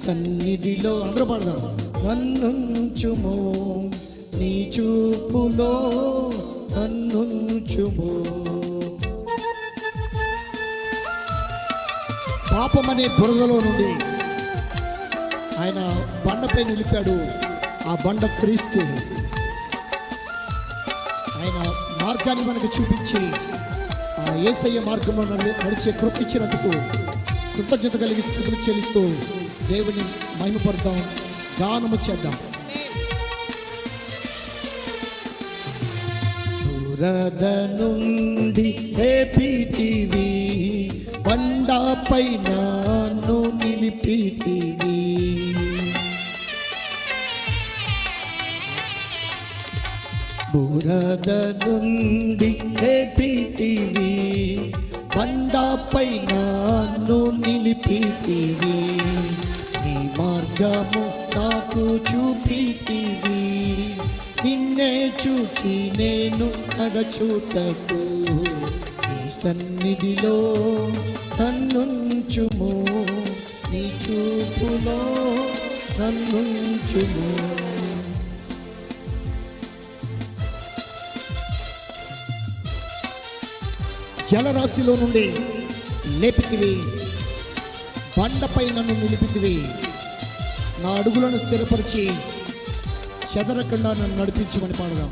సన్నిధిలో అందరూ పాడదాం. నన్నుంచుము నీ చూపులో, నన్నుంచుము. పాపమనే బురదలో నుండి ఆయన బండపై నిలిపాడు. ఆ బండ క్రీస్తు. ఆయన మార్గాన్ని మనకు చూపించి ఆ యేసయ్య మార్గంలో నడిచే కృప ఇచ్చినందుకు కృతజ్ఞత కలిగి స్తుతులు చెల్లిస్తూ దేవుని మహిమపడతాం, గానము చేద్దాం. బురద నుండి లేపితివి, బండపై నన్ను నిలిపితివి. బురద నుండి లేపితివి, బండపై నన్ను నిలిపితివి. నీ మార్గము నాకు చూపితివి, నిన్నే చూచి నేను నడచుటకు. నీ సన్నిధిలో నన్నుంచుము, నీ చూపులో నన్నుంచుము. జలరాశిలో నుండి లేపితివి, బండపై నన్ను నిలిపితివి. నా అడుగులను స్థిరపరిచి చెదరకుండా నన్ను నడిపించమని పాడదాం.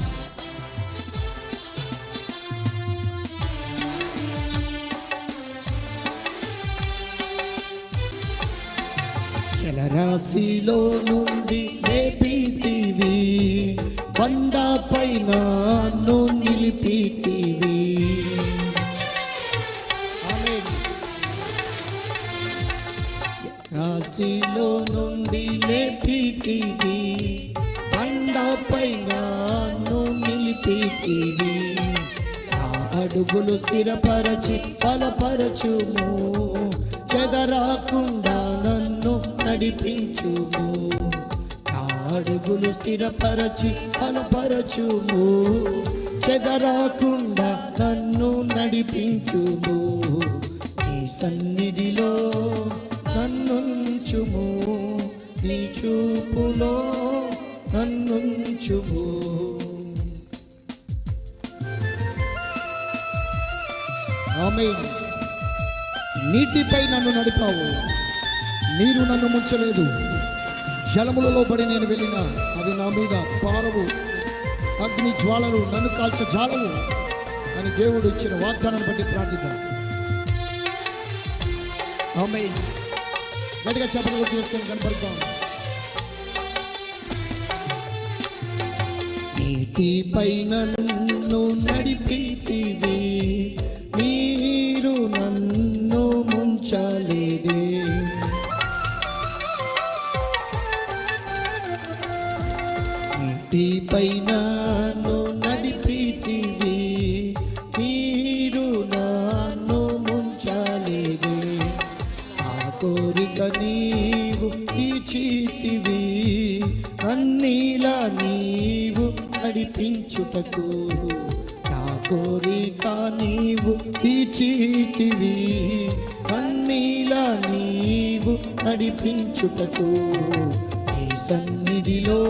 జలరాశిలో నుండి లేపితివి, బండపై నన్ను నిలిపితివి. రాశిలో నుండి లేపితివి, బండపై నన్ను నిలిపితివి. నా అడుగులు స్థిరపరచి బలపరచుము, చెదరకుండా నన్ను నడిపించుము. నా అడుగులు స్థిరపరచి బలపరచుము, చెదరకుండా నన్ను నడిపించుము. నీ సన్నిధిలో నన్నుంచుము, నీ చూపులో నన్నుంచుము. ఆమేన్. నీటిపై నన్ను నడిపావు, నీరు నన్ను ముంచలేదు. జలములలో పడి నేను వెళ్ళినా అవి నా మీద పారవు, అగ్ని జ్వాలలు నన్ను కాల్చ జాలవు అని దేవుడు ఇచ్చిన వాగ్దానాన్ని బట్టి ప్రార్థిద్దాం. ఆమేన్. గట్టిగా చెప్పలు కొట్టి వస్తే కనపడతాం. నీటిపై నన్ను నడిపితివి, నీరు నన్ను ముంచలేదే. నీటిపై నన్ను నడిపితివి, నీరు నన్ను ముంచలేదే. కోరిక నీవు తీర్చితివి, అన్నిలా నీవు నడిపించుటకు. నా కోరిక నీవు తీర్చితివి, అన్నిలా నీవు నడిపించుటకు. నీ సన్నిధిలో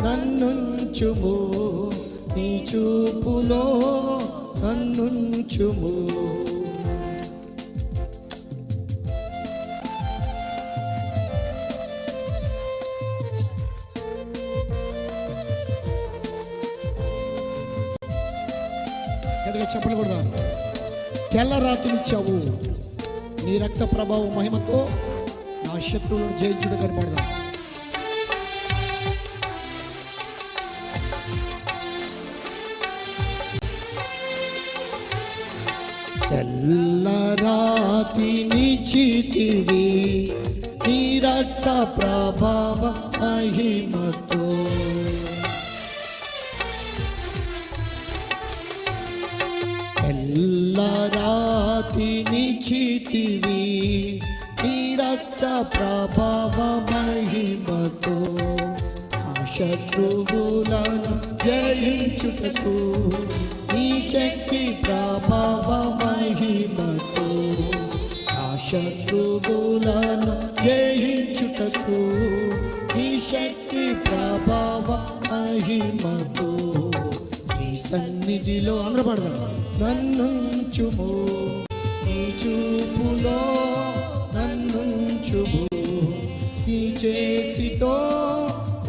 నన్నుంచుము, నీ చూపులో నన్నుంచుము. చెప్పకూడదా? తెల్ల రాత్రినిచ్చావు, నీ రక్త ప్రభావం మహిమతో నా శత్రువులను జయించుడు కనపడదా. తెల్ల రాత్రినిచ్చితివి, నీ రక్త ప్రభావ మహిమతో. తెల్ల రాత్రినిచ్చితివి, నీ రక్త ప్రభావ మహిమతో. ఆ శత్రువులను జయించుటకు నీ శక్తి ప్రభావ మహిమతో. ఆ శత్రువులను జయించుటకు నీ శక్తి ప్రభావ మహిమతో నీ సన్నిధిలో అందరూ పడదాం. నన్నుంచుము నీ చూపులో, నన్నుంచుము నీ చేతితో,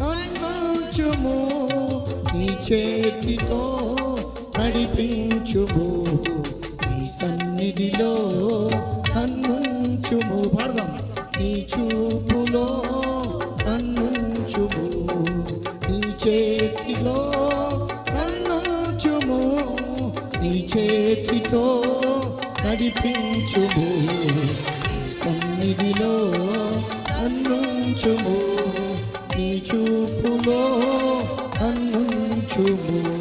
నన్నుంచుము నీ చేతితో నడిపించుము నీ సన్నిధిలో నన్నుంచుము. పాడదాం. నీ చూపులో నన్నుంచుము నీ చేతిలో, నన్నుంచుము నీ చేతితో నడిపించుము నీ సన్నిధిలో నన్నుంచుము నీ చూపులో నన్నుంచుము.